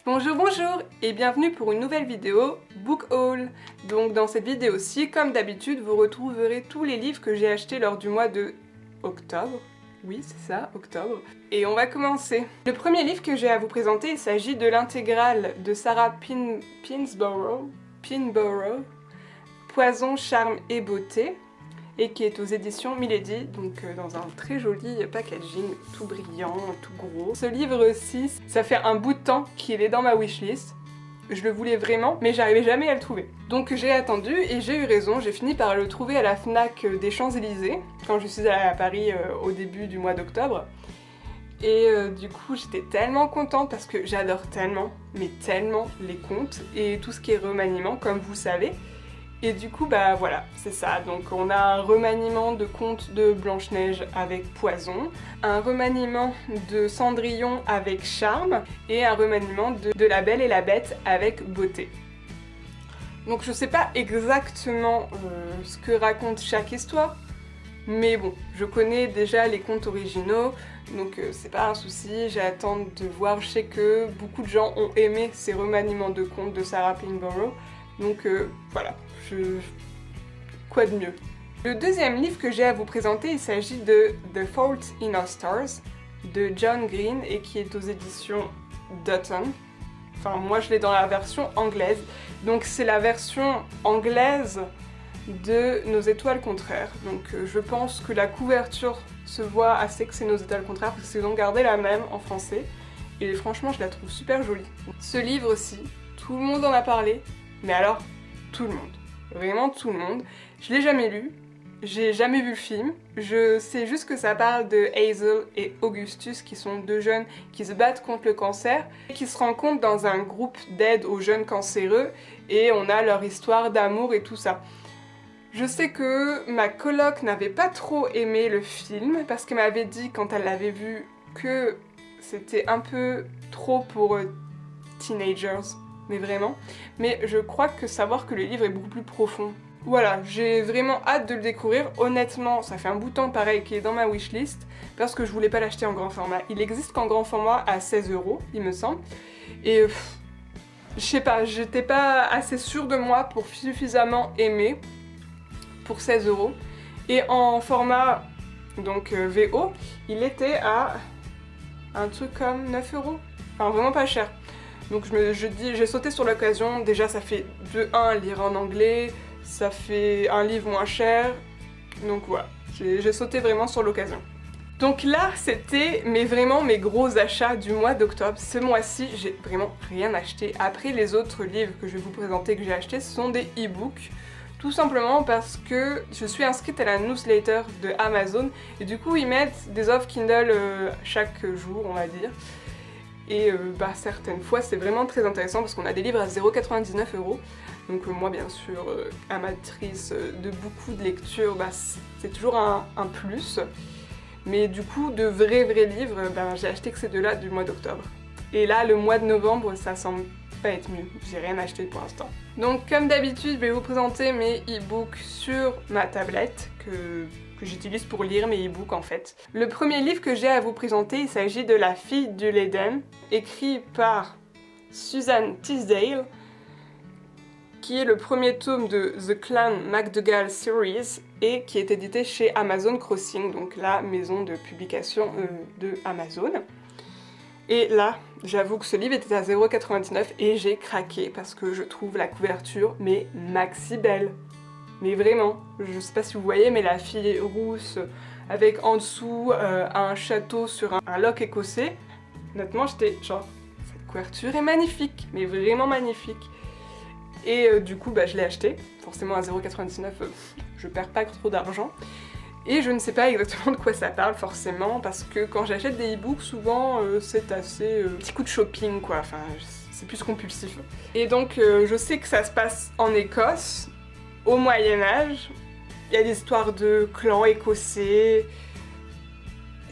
Bonjour, bonjour et bienvenue pour une nouvelle vidéo Book Haul. Donc dans cette vidéo-ci, comme d'habitude, vous retrouverez tous les livres que j'ai achetés lors du mois de octobre. Oui, c'est ça, octobre. Et on va commencer. Le premier livre que j'ai à vous présenter, il s'agit de l'intégrale de Sarah Pinborough, Poison, charme et beauté, et qui est aux éditions Milady, donc dans un très joli packaging, tout brillant, tout gros. Ce livre-ci, ça fait un bout de temps qu'il est dans ma wishlist. Je le voulais vraiment, mais j'arrivais jamais à le trouver. Donc j'ai attendu et j'ai eu raison, j'ai fini par le trouver à la FNAC des Champs-Élysées, quand je suis allée à Paris au début du mois d'octobre. Et du coup j'étais tellement contente parce que j'adore tellement, mais tellement les contes et tout ce qui est remaniement, comme vous savez. Et du coup, bah voilà, c'est ça. Donc on a un remaniement de contes de Blanche-Neige avec Poison, un remaniement de Cendrillon avec Charme, et un remaniement de La Belle et la Bête avec Beauté. Donc je sais pas exactement ce que raconte chaque histoire, mais bon, je connais déjà les contes originaux, donc c'est pas un souci, j'attends de voir. Je sais que beaucoup de gens ont aimé ces remaniements de contes de Sarah Pinborough, donc voilà. Quoi de mieux? Le deuxième livre que j'ai à vous présenter, il s'agit de The Fault in Our Stars de John Green et qui est aux éditions Dutton. Enfin, moi je l'ai dans la version anglaise. Donc c'est la version anglaise de Nos étoiles contraires. Donc je pense que la couverture se voit assez que c'est Nos étoiles contraires parce qu'ils ont gardé la même en français. Et franchement, je la trouve super jolie. Ce livre-ci, tout le monde en a parlé, mais alors tout le monde. Vraiment tout le monde. Je l'ai jamais lu, j'ai jamais vu le film, je sais juste que ça parle de Hazel et Augustus qui sont deux jeunes qui se battent contre le cancer et qui se rencontrent dans un groupe d'aide aux jeunes cancéreux et on a leur histoire d'amour et tout ça. Je sais que ma coloc n'avait pas trop aimé le film parce qu'elle m'avait dit quand elle l'avait vu que c'était un peu trop pour teenagers. Mais vraiment. Mais je crois que savoir que le livre est beaucoup plus profond. Voilà, j'ai vraiment hâte de le découvrir. Honnêtement, ça fait un bout de temps pareil qui est dans ma wishlist parce que je voulais pas l'acheter en grand format. Il existe qu'en grand format à 16 €, il me semble. Et je sais pas, j'étais pas assez sûre de moi pour suffisamment aimer pour 16 €. Et en format donc VO, il était à un truc comme 9 €. Enfin, vraiment pas cher. Donc j'ai sauté sur l'occasion. Déjà ça fait de 1 lire en anglais, ça fait un livre moins cher, donc voilà, j'ai sauté vraiment sur l'occasion. Donc là c'était vraiment mes gros achats du mois d'octobre. Ce mois-ci j'ai vraiment rien acheté. Après les autres livres que je vais vous présenter que j'ai achetés, ce sont des e-books. Tout simplement parce que je suis inscrite à la newsletter de Amazon et du coup ils mettent des offres Kindle chaque jour on va dire. Et certaines fois c'est vraiment très intéressant parce qu'on a des livres à 0,99 €. Donc moi bien sûr, amatrice de beaucoup de lectures, c'est toujours un plus. Mais du coup de vrais livres, j'ai acheté que ces deux-là du mois d'octobre. Et là le mois de novembre ça semble pas être mieux, j'ai rien acheté pour l'instant. Donc comme d'habitude je vais vous présenter mes e-books sur ma tablette que j'utilise pour lire mes e-books en fait. Le premier livre que j'ai à vous présenter, il s'agit de La fille de l'Éden, écrit par Susan Tisdale, qui est le premier tome de The Clan MacDougall Series et qui est édité chez Amazon Crossing, donc la maison de publication de Amazon. Et là, j'avoue que ce livre était à 0,99 € et j'ai craqué parce que je trouve la couverture mais maxi belle. Mais vraiment, je sais pas si vous voyez, mais la fille rousse avec en dessous un château sur un loch écossais. Honnêtement, j'étais genre, cette couverture est magnifique, mais vraiment magnifique. Et du coup, je l'ai acheté, forcément à 0,99 €, je perds pas trop d'argent. Et je ne sais pas exactement de quoi ça parle forcément, parce que quand j'achète des e-books, souvent c'est assez petit coup de shopping quoi, enfin c'est plus compulsif. Et donc je sais que ça se passe en Écosse, au Moyen-Âge, il y a des histoires de clans écossais,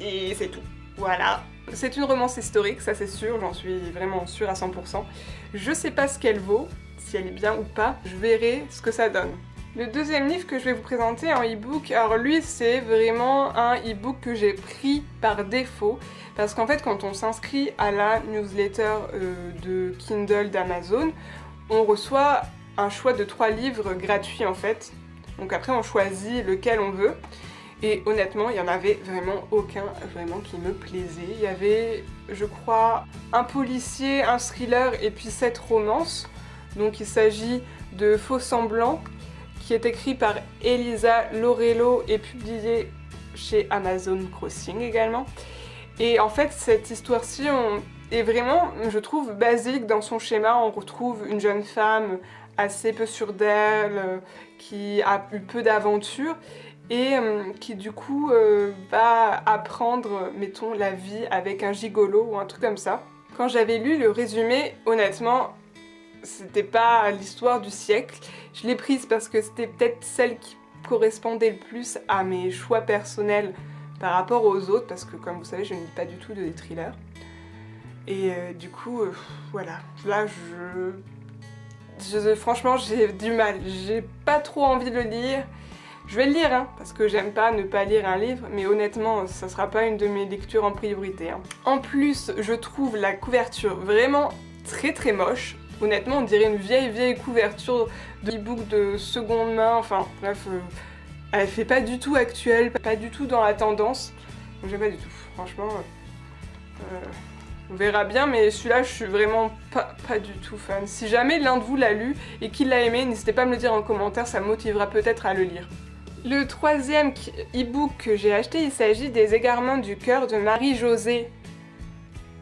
et c'est tout. Voilà. C'est une romance historique, ça c'est sûr, j'en suis vraiment sûre à 100%. Je sais pas ce qu'elle vaut, si elle est bien ou pas, je verrai ce que ça donne. Le deuxième livre que je vais vous présenter en e-book, alors lui c'est vraiment un e-book que j'ai pris par défaut parce qu'en fait quand on s'inscrit à la newsletter de Kindle d'Amazon, on reçoit un choix de 3 livres gratuits en fait. Donc après on choisit lequel on veut et honnêtement il n'y en avait vraiment aucun vraiment qui me plaisait. Il y avait je crois un policier, un thriller et puis 7 romances. Donc il s'agit de Faux Semblants qui est écrit par Elisa Laurello et publié chez Amazon Crossing également. Et en fait, cette histoire-ci est vraiment, je trouve, basique dans son schéma. On retrouve une jeune femme assez peu sûre d'elle, qui a eu peu d'aventures et qui du coup va apprendre, mettons, la vie avec un gigolo ou un truc comme ça. Quand j'avais lu le résumé, honnêtement, c'était pas l'histoire du siècle. Je l'ai prise parce que c'était peut-être celle qui correspondait le plus à mes choix personnels par rapport aux autres, parce que comme vous savez, je ne lis pas du tout de thrillers. Et du coup, voilà. Là, franchement, j'ai du mal. J'ai pas trop envie de le lire. Je vais le lire, hein, parce que j'aime pas ne pas lire un livre, mais honnêtement, ça sera pas une de mes lectures en priorité. Hein. En plus, je trouve la couverture vraiment très moche. Honnêtement, on dirait une vieille couverture de e-book de seconde main, enfin bref, elle fait pas du tout actuelle, pas du tout dans la tendance, donc j'aime pas du tout, franchement, on verra bien, mais celui-là je suis vraiment pas du tout fan. Si jamais l'un de vous l'a lu et qu'il l'a aimé, n'hésitez pas à me le dire en commentaire, ça me motivera peut-être à le lire. Le troisième e-book que j'ai acheté, il s'agit des Égarements du cœur de Marie-Josée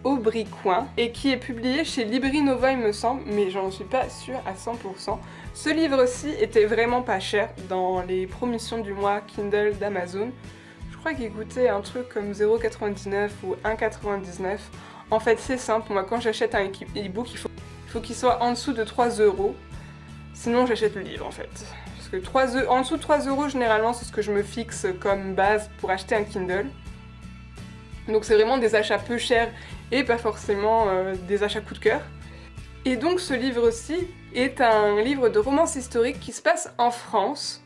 Aubricoin et qui est publié chez Libri Nova il me semble, mais j'en suis pas sûre à 100%. Ce livre-ci était vraiment pas cher dans les promotions du mois Kindle d'Amazon. Je crois qu'il coûtait un truc comme 0,99 ou 1,99. En fait c'est simple, moi quand j'achète un e-book il faut qu'il soit en dessous de 3 €. Sinon j'achète le livre en fait. Parce que en dessous de 3 € généralement c'est ce que je me fixe comme base pour acheter un Kindle. Donc c'est vraiment des achats peu chers et pas forcément des achats coup de cœur. Et donc ce livre-ci est un livre de romance historique qui se passe en France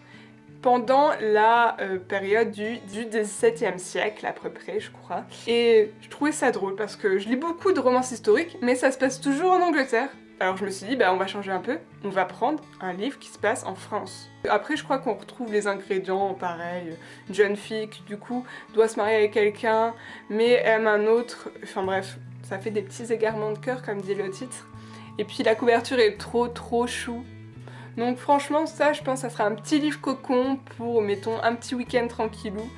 pendant la période du XVIIe siècle à peu près je crois. Et je trouvais ça drôle parce que je lis beaucoup de romances historiques mais ça se passe toujours en Angleterre. Alors je me suis dit bah on va changer un peu, on va prendre un livre qui se passe en France. Après je crois qu'on retrouve les ingrédients pareil, une jeune fille qui du coup doit se marier avec quelqu'un mais aime un autre, enfin bref, ça fait des petits égarements de cœur comme dit le titre. Et puis la couverture est trop chou. Donc franchement ça je pense que ça sera un petit livre cocon pour mettons un petit week-end tranquillou.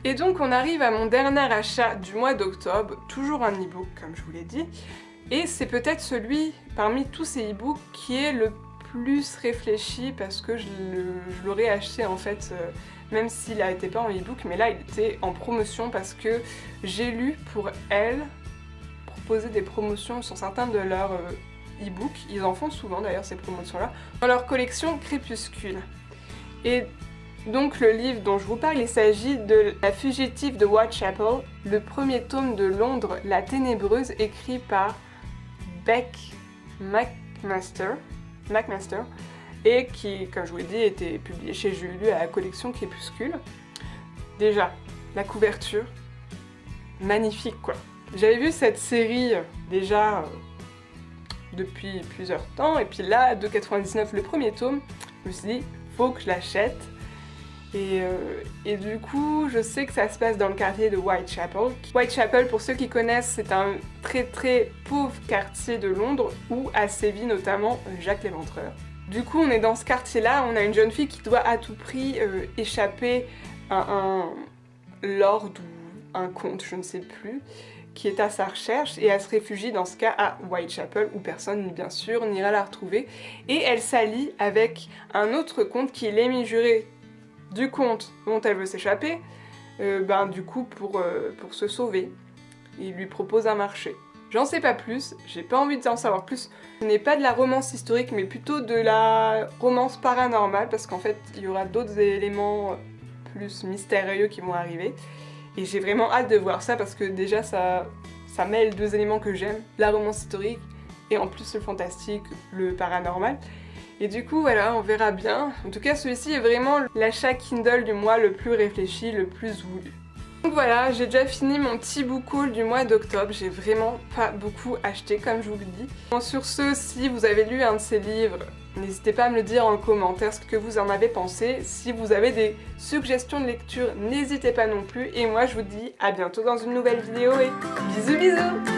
Et donc on arrive à mon dernier achat du mois d'octobre, toujours un e-book comme je vous l'ai dit. Et c'est peut-être celui, parmi tous ces e-books, qui est le plus réfléchi parce que je l'aurais acheté en fait, même s'il n'était pas en e-book, mais là il était en promotion parce que j'ai lu pour elle proposer des promotions sur certains de leurs e-books, ils en font souvent d'ailleurs ces promotions-là, dans leur collection Crépuscule. Et donc le livre dont je vous parle, il s'agit de La fugitive de Whitechapel, le premier tome de Londres, La Ténébreuse, écrit par Beck McMaster, et qui, comme je vous l'ai dit, était publié chez Julu à la collection Crépuscule. Déjà, la couverture, magnifique quoi. J'avais vu cette série déjà depuis plusieurs temps, et puis là, 2,99 le premier tome, je me suis dit, faut que je l'achète. Et du coup, je sais que ça se passe dans le quartier de Whitechapel. Whitechapel, pour ceux qui connaissent, c'est un très pauvre quartier de Londres où a sévi notamment Jack l'Éventreur. Du coup, on est dans ce quartier-là, on a une jeune fille qui doit à tout prix échapper à un lord ou un comte, je ne sais plus, qui est à sa recherche, et elle se réfugie dans ce cas à Whitechapel où personne, bien sûr, n'ira la retrouver. Et elle s'allie avec un autre comte qui est l'ennemi juré du comte dont elle veut s'échapper, du coup pour se sauver. Il lui propose un marché. J'en sais pas plus, j'ai pas envie d'en savoir plus. Ce n'est pas de la romance historique mais plutôt de la romance paranormale parce qu'en fait il y aura d'autres éléments plus mystérieux qui vont arriver. Et j'ai vraiment hâte de voir ça parce que déjà ça mêle deux éléments que j'aime, la romance historique et en plus le fantastique, le paranormal. Et du coup voilà, on verra bien. En tout cas celui-ci est vraiment l'achat Kindle du mois le plus réfléchi, le plus voulu. Donc voilà, j'ai déjà fini mon petit book haul du mois d'octobre, j'ai vraiment pas beaucoup acheté comme je vous le dis. Bon, sur ce, si vous avez lu un de ces livres, n'hésitez pas à me le dire en commentaire ce que vous en avez pensé. Si vous avez des suggestions de lecture, n'hésitez pas non plus. Et moi je vous dis à bientôt dans une nouvelle vidéo et bisous bisous.